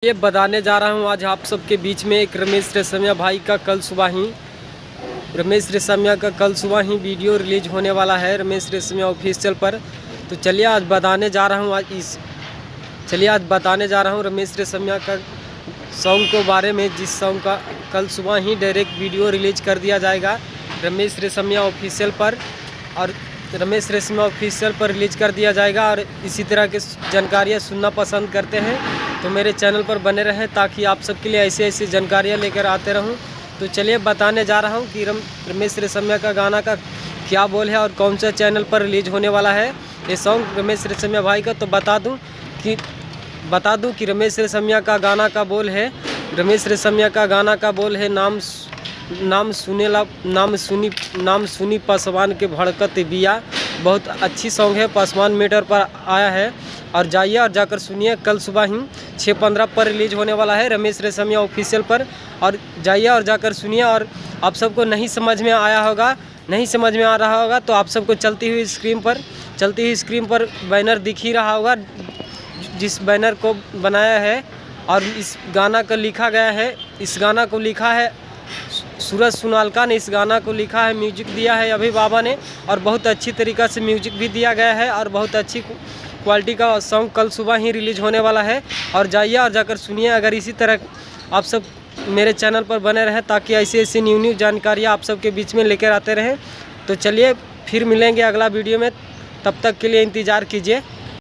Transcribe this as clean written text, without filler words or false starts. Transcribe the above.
ये बताने जा रहा हूँ आज आप सबके बीच में एक रमेश रेशमिया भाई का कल सुबह ही वीडियो रिलीज होने वाला है रमेश रेशमिया ऑफिशियल पर। तो चलिए आज बताने जा रहा हूँ रमेश रेशमिया का सॉन्ग के बारे में, जिस सॉन्ग का कल सुबह ही डायरेक्ट वीडियो रिलीज कर दिया जाएगा रमेश रेशमिया ऑफिशियल पर, और रमेश रेशमिया ऑफिशियल पर रिलीज कर दिया जाएगा। और इसी तरह के जानकारियाँ सुनना पसंद करते हैं तो मेरे चैनल पर बने रहें, ताकि आप सबके लिए ऐसी जानकारियाँ लेकर आते रहूं। तो चलिए बताने जा रहा हूं कि रमेश रेशमिया का गाना का क्या बोल है और कौन सा चैनल पर रिलीज होने वाला है ये सॉन्ग रमेश रेशमिया भाई का। तो बता दूं कि रमेश रेशमिया का गाना का बोल है, नाम सुनी पासवान के भड़कत बिया। बहुत अच्छी सॉन्ग है, पासवान मीटर पर आया है। और जाइए और जाकर सुनिए, कल सुबह ही 6:15 पर रिलीज होने वाला है रमेश रेशमिया ऑफिशियल पर। और जाइए और जाकर सुनिए। और आप सबको नहीं समझ में आ रहा होगा तो आप सबको चलती हुई स्क्रीन पर बैनर दिख ही रहा होगा, जिस बैनर को बनाया है और इस गाना को लिखा है सूरज सुनालका ने। इस गाना को लिखा है, म्यूजिक दिया है अभी बाबा ने, और बहुत अच्छी तरीक़ा से म्यूजिक भी दिया गया है और बहुत अच्छी क्वालिटी का सॉन्ग कल सुबह ही रिलीज होने वाला है। और जाइए और जाकर सुनिए। अगर इसी तरह आप सब मेरे चैनल पर बने रहें ताकि ऐसी न्यू जानकारियाँ आप सबके बीच में लेकर आते रहें। तो चलिए फिर मिलेंगे अगला वीडियो में, तब तक के लिए इंतज़ार कीजिए।